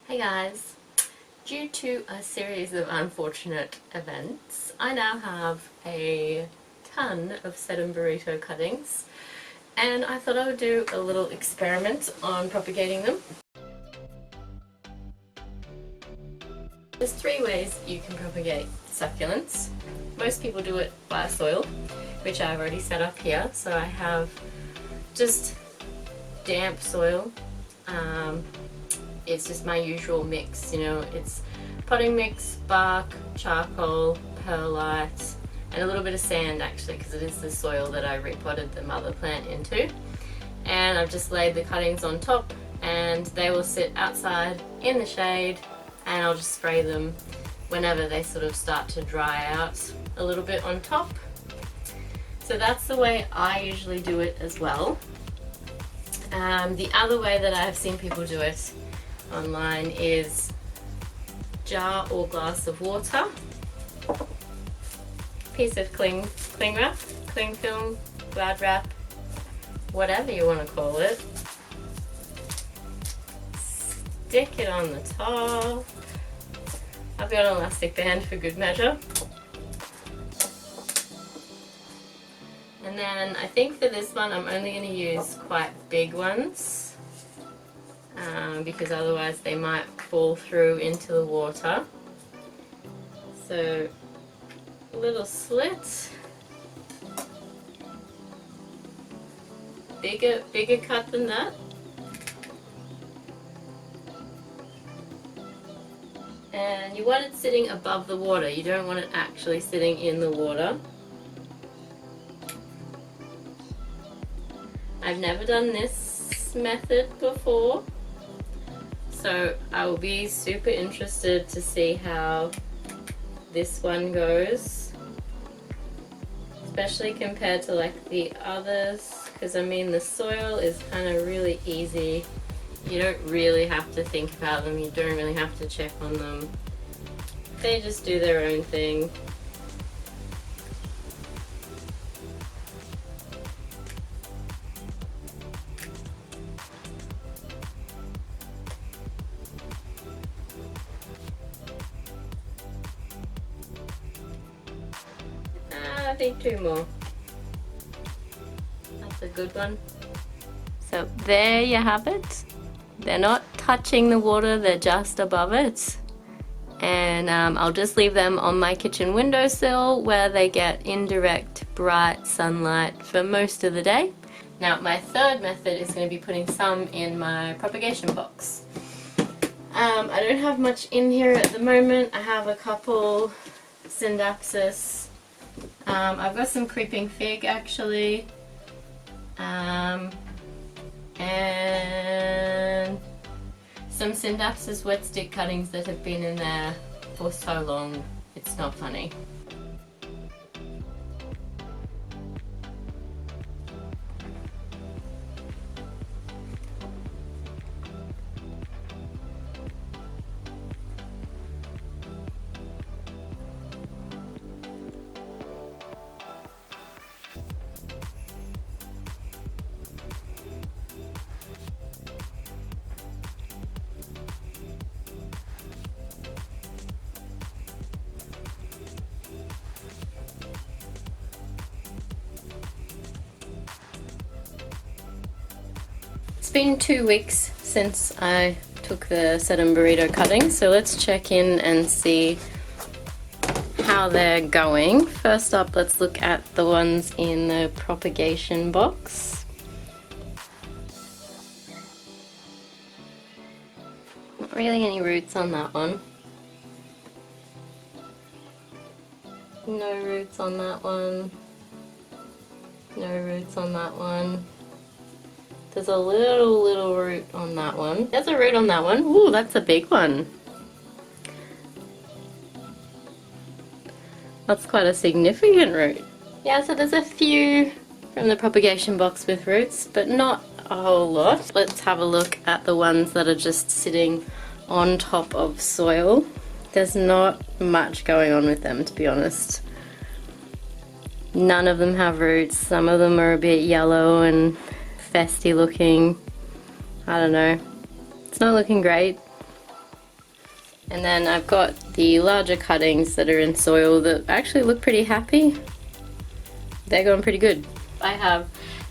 Hey guys! Due to a series of unfortunate events, I now have a ton of sedum burrito cuttings, and I thought I would do a little experiment on propagating them. There's three ways you can propagate succulents. Most people do it via soil, which I've already set up here. So I have just damp soil. It's just my usual mix, it's potting mix, bark, charcoal, perlite, and a little bit of sand actually, because it is the soil that I repotted the mother plant into. And I've just laid the cuttings on top, and they will sit outside in the shade, and I'll just spray them whenever they sort of start to dry out a little bit on top. So that's the way I usually do it as well. The other way that I've seen people do it online is jar or glass of water, piece of cling wrap, cling film, glad wrap, whatever you want to call it. Stick it on the top. I've got an elastic band for good measure. And then I think for this one I'm only going to use quite big ones, because otherwise they might fall through into the water. So a little slit, bigger cut than that. And you want it sitting above the water, you don't want it actually sitting in the water. I've never done this method before, so I will be super interested to see how this one goes, especially compared to like the others, because I mean the soil is kind of really easy. You don't really have to think about them, you don't really have to check on them. They just do their own thing. I think two more. That's a good one. So there you have it. They're not touching the water, they're just above it. And I'll just leave them on my kitchen windowsill where they get indirect bright sunlight for most of the day. Now my third method is going to be putting some in my propagation box. I don't have much in here at the moment. I have a couple syndapsis. I've got some creeping fig actually, and some syndapsis wet stick cuttings that have been in there for so long, it's not funny. It's been 2 weeks since I took the sedum burrito cutting, so let's check in and see how they're going. First up, let's look at the ones in the propagation box. Not really any roots on that one. No roots on that one. No roots on that one. There's a little root on that one. There's a root on that one. Ooh, that's a big one. That's quite a significant root. Yeah, so there's a few from the propagation box with roots, but not a whole lot. Let's have a look at the ones that are just sitting on top of soil. There's not much going on with them, to be honest. None of them have roots. Some of them are a bit yellow and festy looking. I don't know. It's not looking great. And then I've got the larger cuttings that are in soil that actually look pretty happy. They're going pretty good. I have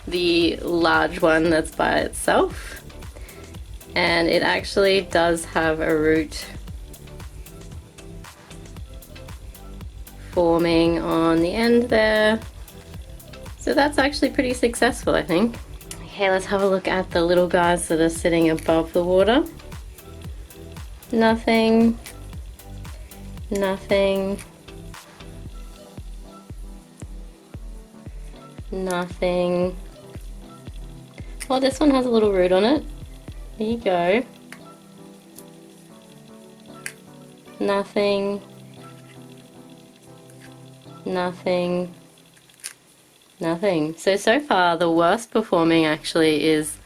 the large one that's by itself, and it actually does have a root forming on the end there. So that's actually pretty successful, I think. Okay, let's have a look at the little guys that are sitting above the water. Nothing. Nothing. Nothing. Well, this one has a little root on it. There you go. Nothing. Nothing. Nothing. So far the worst performing actually is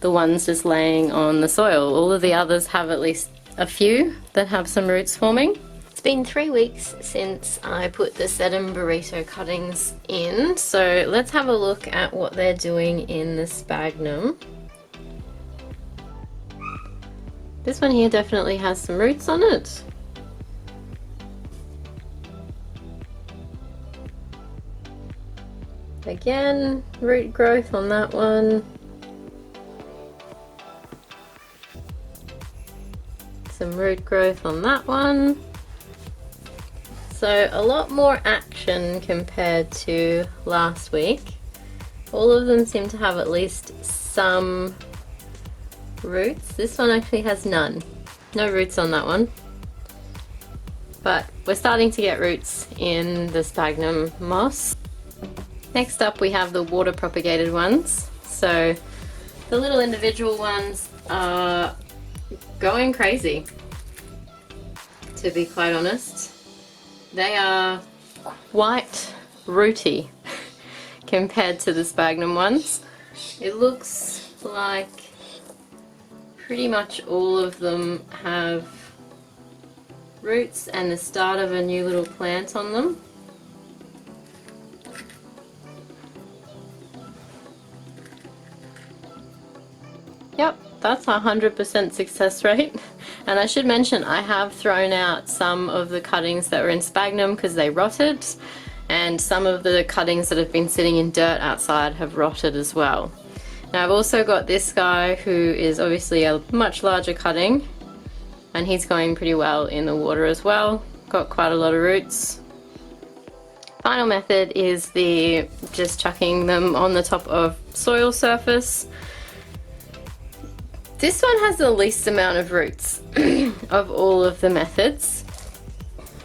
the ones just laying on the soil. All of the others have at least a few that have some roots forming. It's been 3 weeks since I put the sedum burrito cuttings in, so let's have a look at what they're doing in the sphagnum. This one here definitely has some roots on it. Again, root growth on that one. Some root growth on that one. So a lot more action compared to last week. All of them seem to have at least some roots. This one actually has none. No roots on that one. But we're starting to get roots in the sphagnum moss. Next up we have the water propagated ones. So the little individual ones are going crazy, to be quite honest. They are quite rooty compared to the sphagnum ones. It looks like pretty much all of them have roots and the start of a new little plant on them. Yep, that's a 100% success rate. And I should mention I have thrown out some of the cuttings that were in sphagnum because they rotted, and some of the cuttings that have been sitting in dirt outside have rotted as well. Now I've also got this guy who is obviously a much larger cutting, and he's going pretty well in the water as well. Got quite a lot of roots. Final method is the just chucking them on the top of soil surface. This one has the least amount of roots of all of the methods.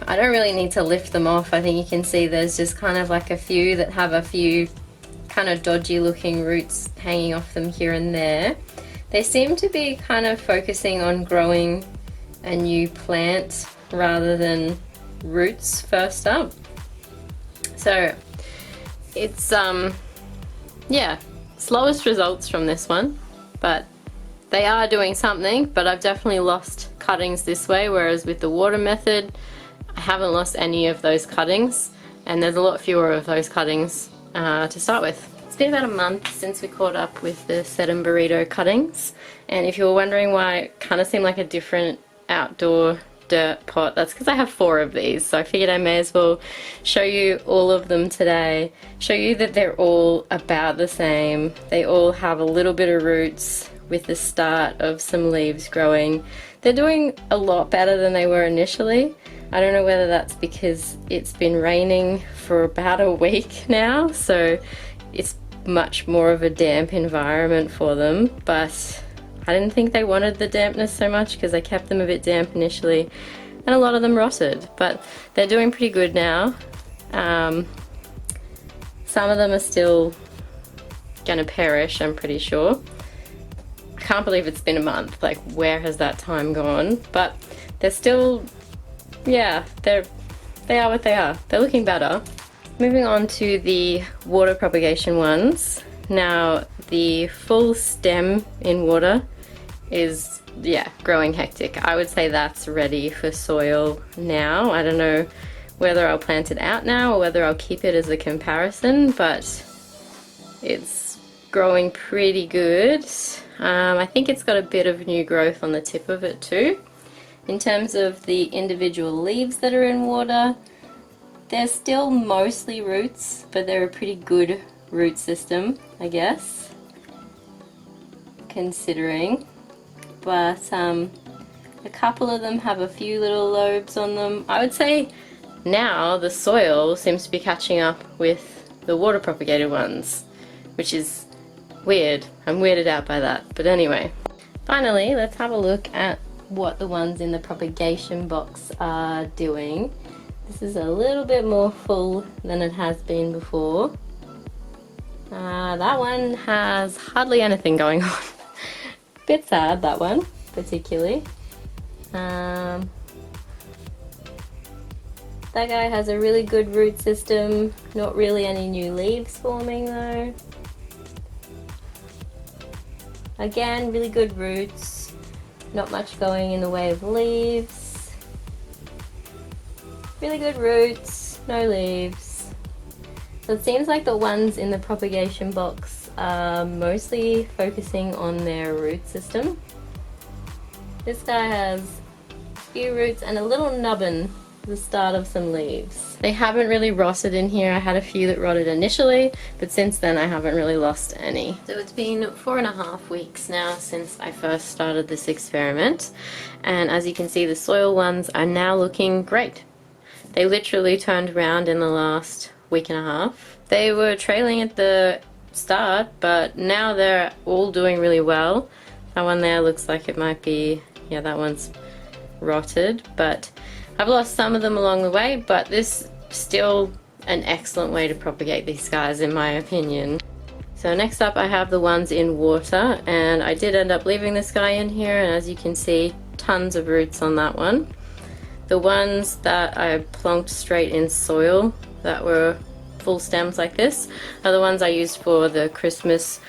I don't really need to lift them off. I think you can see there's just kind of like a few that have a few kind of dodgy looking roots hanging off them here and there. They seem to be kind of focusing on growing a new plant rather than roots first up. So it's yeah, slowest results from this one, but they are doing something. But I've definitely lost cuttings this way, whereas with the water method I haven't lost any of those cuttings, and there's a lot fewer of those cuttings to start with. It's been about a month since we caught up with the sedum burrito cuttings, and if you were wondering why it kind of seemed like a different outdoor dirt pot, that's because I have 4 of these, so I figured I may as well show you all of them today, show you that they're all about the same. They all have a little bit of roots with the start of some leaves growing. They're doing a lot better than they were initially. I don't know whether that's because it's been raining for about a week now, so it's much more of a damp environment for them, but I didn't think they wanted the dampness so much because I kept them a bit damp initially, and a lot of them rotted, but they're doing pretty good now. Some of them are still gonna perish, I'm pretty sure. I can't believe it's been a month, like where has that time gone? But they're still, yeah, they are what they are. They're looking better. Moving on to the water propagation ones. Now the full stem in water is, yeah, growing hectic. I would say that's ready for soil now. I don't know whether I'll plant it out now or whether I'll keep it as a comparison, but it's growing pretty good. I think it's got a bit of new growth on the tip of it too, In terms of the individual leaves that are in water, they're still mostly roots, but they're a pretty good root system, I guess, considering. But a couple of them have a few little lobes on them. I would say now the soil seems to be catching up with the water propagated ones, which is weird. I'm weirded out by that. But anyway, finally, let's have a look at what the ones in the propagation box are doing. This is a little bit more full than it has been before. That one has hardly anything going on. Bit sad, that one particularly. That guy has a really good root system. Not really any new leaves forming though. Again, really good roots. Not much going in the way of leaves. Really good roots, no leaves. So it seems like the ones in the propagation box are mostly focusing on their root system. This guy has a few roots and a little nubbin, the start of some leaves. They haven't really rotted in here. I had a few that rotted initially, but since then I haven't really lost any. So it's been 4.5 weeks now since I first started this experiment, and as you can see, the soil ones are now looking great. They literally turned around in the last week and a half. They were trailing at the start, but now they're all doing really well. That one there looks like it might be, yeah, that one's rotted, but I've lost some of them along the way, but this is still an excellent way to propagate these guys in my opinion. So next up I have the ones in water, and I did end up leaving this guy in here, and as you can see, tons of roots on that one. The ones that I plonked straight in soil that were full stems like this are the ones I used for the Christmas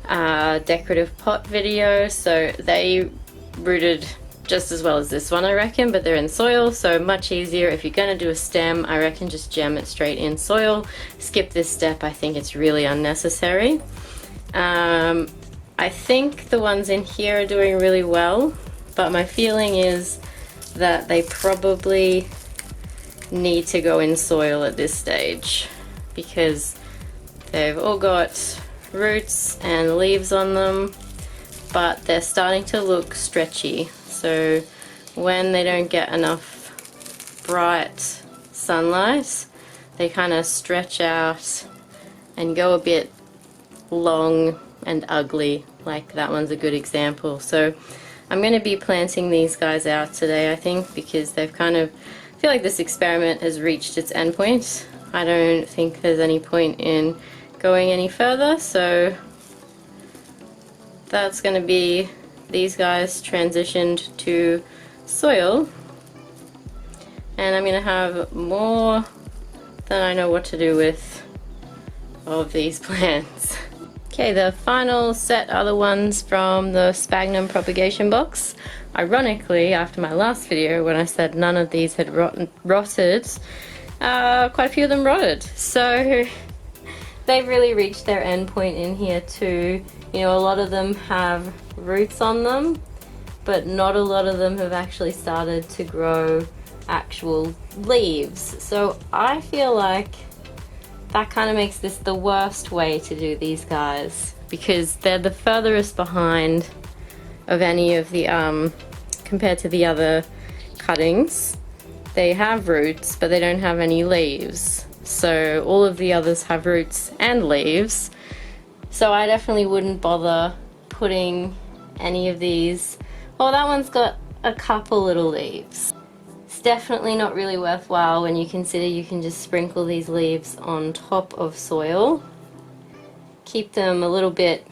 decorative pot video, so they rooted just as well as this one I reckon, but they're in soil, so much easier. If you're gonna do a stem, I reckon just jam it straight in soil. Skip this step, I think it's really unnecessary. I think the ones in here are doing really well, but my feeling is that they probably need to go in soil at this stage because they've all got roots and leaves on them, but they're starting to look stretchy. So when they don't get enough bright sunlight, they kind of stretch out and go a bit long and ugly, like that one's a good example. So I'm going to be planting these guys out today, I think, because they've kind of, I feel like this experiment has reached its end point. I don't think there's any point in going any further, so that's going to be these guys transitioned to soil, and I'm going to have more than I know what to do with of these plants. Okay, the final set are the ones from the sphagnum propagation box. Ironically, after my last video when I said none of these had rotted, quite a few of them rotted. So they've really reached their end point in here too. You know, a lot of them have roots on them, but not a lot of them have actually started to grow actual leaves. So I feel like that kind of makes this the worst way to do these guys, because they're the furthest behind of any of the compared to the other cuttings. They have roots, but they don't have any leaves. So all of the others have roots and leaves. So I definitely wouldn't bother putting any of these. Oh, that one's got a couple little leaves. It's definitely not really worthwhile when you consider you can just sprinkle these leaves on top of soil. Keep them a little bit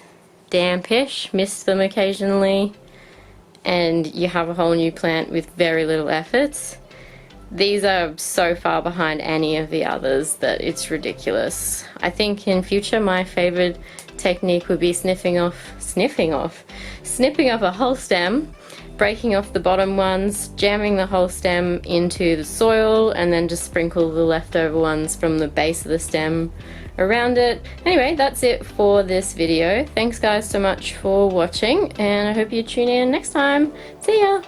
dampish, mist them occasionally, and you have a whole new plant with very little effort. These are so far behind any of the others that it's ridiculous. I think in future my favorite technique would be snipping off a whole stem, breaking off the bottom ones, jamming the whole stem into the soil, and then just sprinkle the leftover ones from the base of the stem around it. Anyway, that's it for this video. Thanks guys so much for watching, and I hope you tune in next time. See ya!